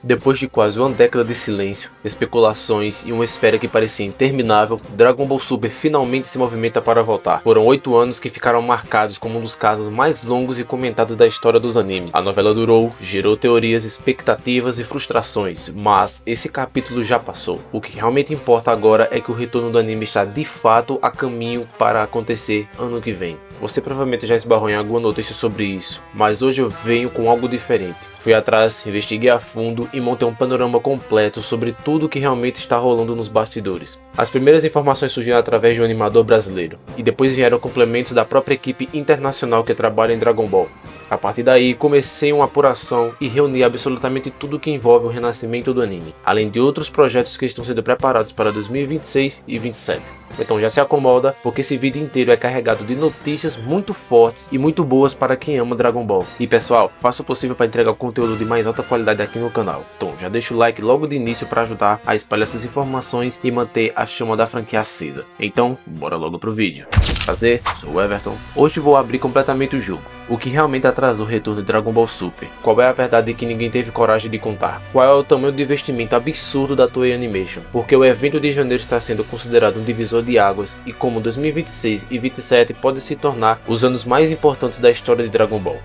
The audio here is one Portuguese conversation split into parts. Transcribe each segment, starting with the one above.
Depois de quase uma década de silêncio, especulações e uma espera que parecia interminável, Dragon Ball Super finalmente se movimenta para voltar. Foram 8 anos que ficaram marcados como um dos casos mais longos e comentados da história dos animes. A novela durou, gerou teorias, expectativas e frustrações, mas esse capítulo já passou. O que realmente importa agora é que o retorno do anime está de fato a caminho para acontecer ano que vem. Você provavelmente já esbarrou em alguma notícia sobre isso, mas hoje eu venho com algo diferente. Fui atrás, investiguei a fundo e montei um panorama completo sobre tudo o que realmente está rolando nos bastidores. As primeiras informações surgiram através de um animador brasileiro, e depois vieram complementos da própria equipe internacional que trabalha em Dragon Ball. A partir daí, comecei uma apuração e reuni absolutamente tudo que envolve o renascimento do anime, além de outros projetos que estão sendo preparados para 2026 e 2027. Então já se acomoda, porque esse vídeo inteiro é carregado de notícias muito fortes e muito boas para quem ama Dragon Ball. E pessoal, faça o possível para entregar conteúdo de mais alta qualidade aqui no canal. Então já deixa o like logo de início para ajudar a espalhar essas informações e manter a chama da franquia acesa. Então, bora logo pro vídeo. Prazer, sou o Everton. Hoje vou abrir completamente o jogo. O que realmente atrasou o retorno de Dragon Ball Super? Qual é a verdade que ninguém teve coragem de contar? Qual é o tamanho do investimento absurdo da Toei Animation? Porque o evento de janeiro está sendo considerado um divisor de águas e como 2026 e 2027 podem se tornar os anos mais importantes da história de Dragon Ball.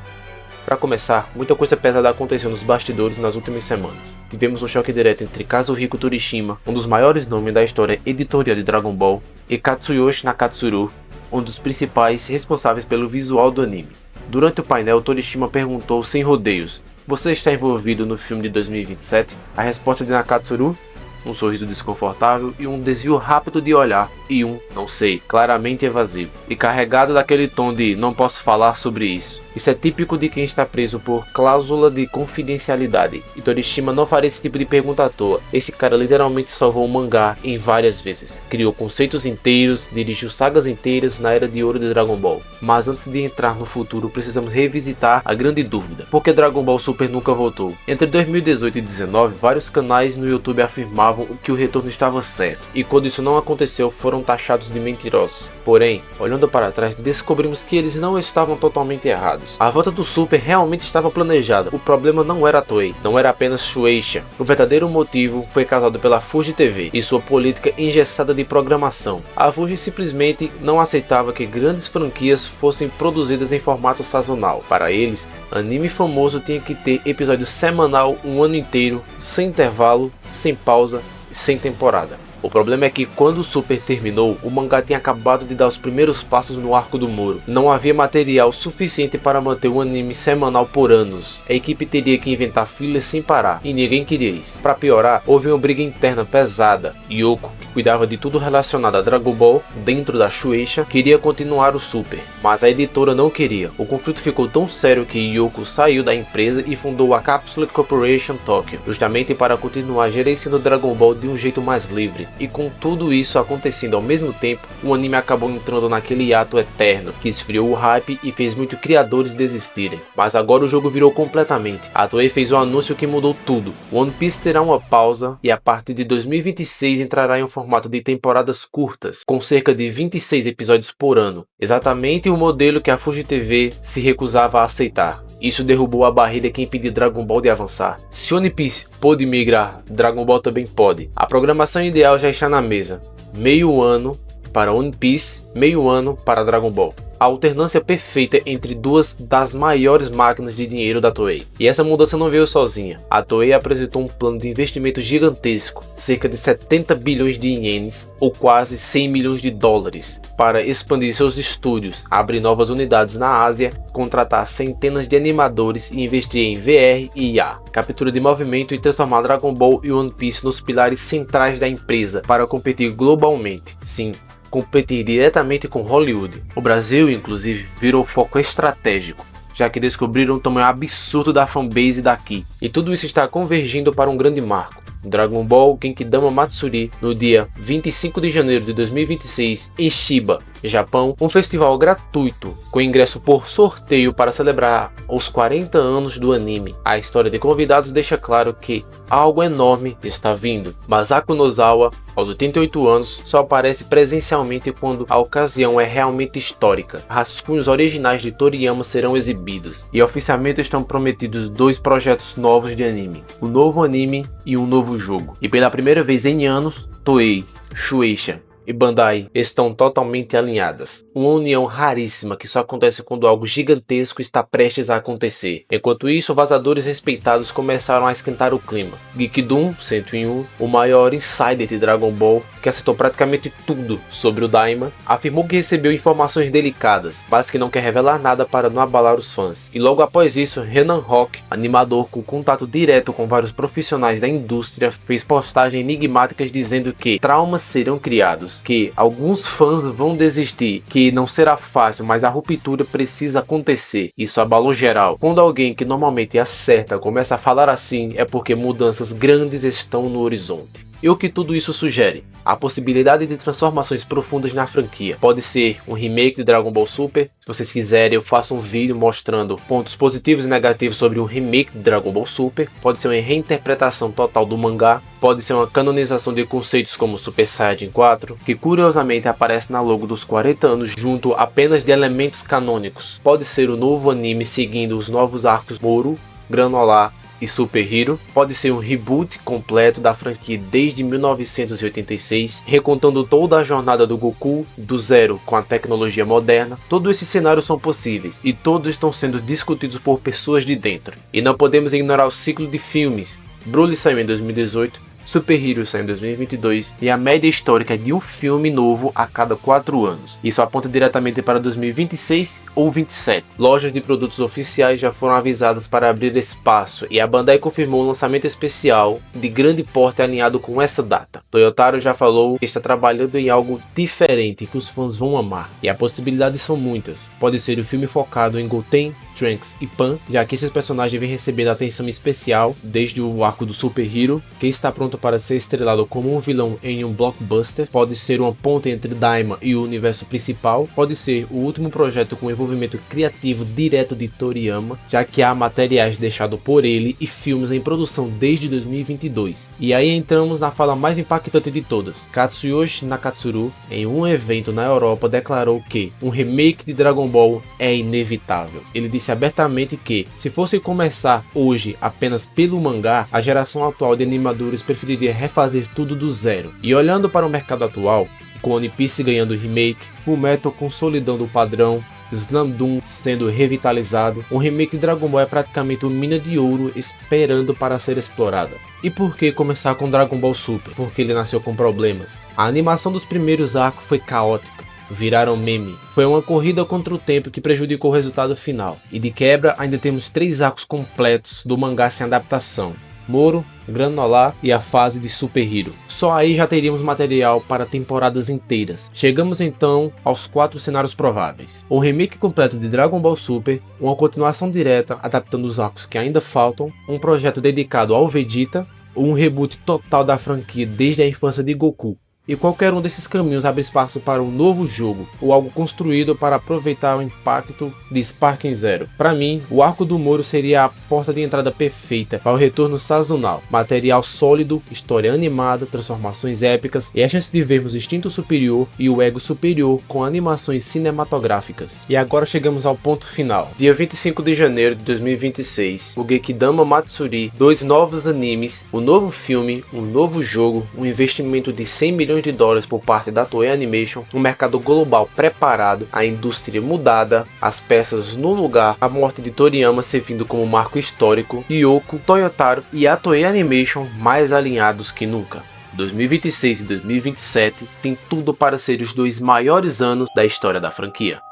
Para começar, muita coisa pesada aconteceu nos bastidores nas últimas semanas. Tivemos um choque direto entre Kazuhiko Torishima, um dos maiores nomes da história editorial de Dragon Ball, e Katsuyoshi Nakatsuru, um dos principais responsáveis pelo visual do anime. Durante o painel, Torishima perguntou sem rodeios: "Você está envolvido no filme de 2027? A resposta de Nakatsuru? Um sorriso desconfortável e um desvio rápido de olhar e um "não sei", claramente evasivo, e carregado daquele tom de "não posso falar sobre isso". Isso é típico de quem está preso por cláusula de confidencialidade, e Torishima não faria esse tipo de pergunta à toa. Esse cara literalmente salvou o mangá em várias vezes, criou conceitos inteiros, dirigiu sagas inteiras na era de ouro de Dragon Ball. Mas antes de entrar no futuro, precisamos revisitar a grande dúvida: por que Dragon Ball Super nunca voltou? Entre 2018 e 2019, vários canais no YouTube afirmavam que o retorno estava certo, e quando isso não aconteceu foram taxados de mentirosos. Porém, olhando para trás, descobrimos que eles não estavam totalmente errados. A volta do Super realmente estava planejada. O problema não era a Toei, não era apenas Shueisha. O verdadeiro motivo foi causado pela Fuji TV e sua política engessada de programação. A Fuji simplesmente não aceitava que grandes franquias fossem produzidas em formato sazonal. Para eles, anime famoso tinha que ter episódio semanal um ano inteiro, sem intervalo, sem pausa e sem temporada. O problema é que quando o Super terminou, o mangá tinha acabado de dar os primeiros passos no arco do Moro. Não havia material suficiente para manter um anime semanal por anos. A equipe teria que inventar fillers sem parar, e ninguém queria isso. Para piorar, houve uma briga interna pesada. Yoko, que cuidava de tudo relacionado a Dragon Ball dentro da Shueisha, queria continuar o Super, mas a editora não queria. O conflito ficou tão sério que Yoko saiu da empresa e fundou a Capsule Corporation Tokyo, justamente para continuar gerenciando Dragon Ball de um jeito mais livre. E com tudo isso acontecendo ao mesmo tempo, o anime acabou entrando naquele hiato eterno, que esfriou o hype e fez muitos criadores desistirem. Mas agora o jogo virou completamente. A Toei fez um anúncio que mudou tudo. One Piece terá uma pausa e a partir de 2026 entrará em um formato de temporadas curtas, com cerca de 26 episódios por ano. Exatamente o modelo que a Fuji TV se recusava a aceitar. Isso derrubou a barreira que impedia Dragon Ball de avançar. Se One Piece pôde migrar, Dragon Ball também pode. A programação ideal já está na mesa. Meio ano para One Piece, meio ano para Dragon Ball. A alternância perfeita entre duas das maiores máquinas de dinheiro da Toei. E essa mudança não veio sozinha. A Toei apresentou um plano de investimento gigantesco, cerca de 70 bilhões de ienes, ou quase 100 milhões de dólares, para expandir seus estúdios, abrir novas unidades na Ásia, contratar centenas de animadores e investir em VR e IA, captura de movimento e transformar Dragon Ball e One Piece nos pilares centrais da empresa para competir globalmente. Sim, competir diretamente com Hollywood. O Brasil, inclusive, virou foco estratégico, já que descobriram o tamanho absurdo da fanbase daqui. E tudo isso está convergindo para um grande marco: Dragon Ball Genkidama Matsuri, no dia 25 de janeiro de 2026, em Chiba, Japão, um festival gratuito com ingresso por sorteio para celebrar os 40 anos do anime. A história de convidados deixa claro que algo enorme está vindo. Masako Nozawa, aos 88 anos, só aparece presencialmente quando a ocasião é realmente histórica. Rascunhos originais de Toriyama serão exibidos e oficialmente estão prometidos 2 projetos novos de anime, um novo anime e um novo jogo. E pela primeira vez em anos, Toei, Shueisha e Bandai estão totalmente alinhadas. Uma união raríssima que só acontece quando algo gigantesco está prestes a acontecer. Enquanto isso, vazadores respeitados começaram a esquentar o clima. Geekdom 101, o maior insider de Dragon Ball, que acertou praticamente tudo sobre o Daima, afirmou que recebeu informações delicadas, mas que não quer revelar nada para não abalar os fãs. E logo após isso, Renan Rock, animador com contato direto com vários profissionais da indústria, fez postagens enigmáticas dizendo que traumas serão criados, que alguns fãs vão desistir, que não será fácil, mas a ruptura precisa acontecer. Isso abalou geral. Quando alguém que normalmente acerta começa a falar assim, é porque mudanças grandes estão no horizonte. E o que tudo isso sugere? A possibilidade de transformações profundas na franquia. Pode ser um remake de Dragon Ball Super. Se vocês quiserem, eu faço um vídeo mostrando pontos positivos e negativos sobre um remake de Dragon Ball Super. Pode ser uma reinterpretação total do mangá. Pode ser uma canonização de conceitos como Super Saiyajin 4, que curiosamente aparece na logo dos 40 anos junto apenas de elementos canônicos. Pode ser o novo anime seguindo os novos arcos Moro, Granolah e Super Hero. Pode ser um reboot completo da franquia desde 1986, recontando toda a jornada do Goku do zero com a tecnologia moderna. Todos esses cenários são possíveis e todos estão sendo discutidos por pessoas de dentro. E não podemos ignorar o ciclo de filmes. Broly saiu em 2018, Super Hero sai em 2022 e a média histórica de um filme novo a cada 4 anos. Isso aponta diretamente para 2026 ou 27. Lojas de produtos oficiais já foram avisadas para abrir espaço e a Bandai confirmou um lançamento especial de grande porte alinhado com essa data. Toyotaro já falou que está trabalhando em algo diferente que os fãs vão amar. E as possibilidades são muitas. Pode ser o filme focado em Goten, Trunks e Pan, já que esses personagens vêm recebendo atenção especial desde o arco do Super Hero, que está pronto para ser estrelado como um vilão em um blockbuster. Pode ser uma ponte entre Daima e o universo principal. Pode ser o último projeto com envolvimento criativo direto de Toriyama, já que há materiais deixados por ele e filmes em produção desde 2022. E aí entramos na fala mais impactante de todas. Katsuyoshi Nakatsuru, em um evento na Europa, declarou que um remake de Dragon Ball é inevitável. Ele disse abertamente que, se fosse começar hoje apenas pelo mangá, a geração atual de animadores preferiria refazer tudo do zero. E olhando para o mercado atual, com One Piece ganhando remake, Fullmetal consolidando o padrão, Slamdunk sendo revitalizado, um remake de Dragon Ball é praticamente uma mina de ouro esperando para ser explorada. E por que começar com Dragon Ball Super? Porque ele nasceu com problemas. A animação dos primeiros arcos foi caótica. Viraram meme. Foi uma corrida contra o tempo que prejudicou o resultado final. E de quebra ainda temos 3 arcos completos do mangá sem adaptação: Moro, Granolah e a fase de Super Hero. Só aí já teríamos material para temporadas inteiras. Chegamos então aos 4 cenários prováveis: um remake completo de Dragon Ball Super, uma continuação direta adaptando os arcos que ainda faltam, um projeto dedicado ao Vegeta, ou um reboot total da franquia desde a infância de Goku. E qualquer um desses caminhos abre espaço para um novo jogo, ou algo construído para aproveitar o impacto de Sparking Zero. Para mim, o arco do Moro seria a porta de entrada perfeita para o retorno sazonal. Material sólido, história animada, transformações épicas e a chance de vermos o instinto superior e o ego superior com animações cinematográficas. E agora chegamos ao ponto final. Dia 25 de janeiro de 2026, o Gekidama Matsuri, 2 novos animes, um novo filme, um novo jogo, um investimento de 100 milhões de dólares por parte da Toei Animation, um mercado global preparado, a indústria mudada, as peças no lugar, a morte de Toriyama servindo como marco histórico, Yoko, Toyotaro e a Toei Animation mais alinhados que nunca. 2026 e 2027 tem tudo para ser os 2 maiores anos da história da franquia.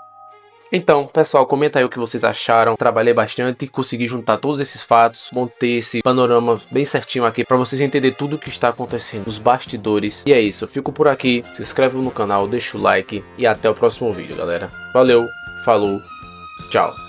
Então, pessoal, comenta aí o que vocês acharam. Trabalhei bastante, consegui juntar todos esses fatos, montei esse panorama bem certinho aqui para vocês entenderem tudo o que está acontecendo nos bastidores. E é isso, eu fico por aqui, se inscreve no canal, deixa o like e até o próximo vídeo, galera. Valeu, falou, tchau.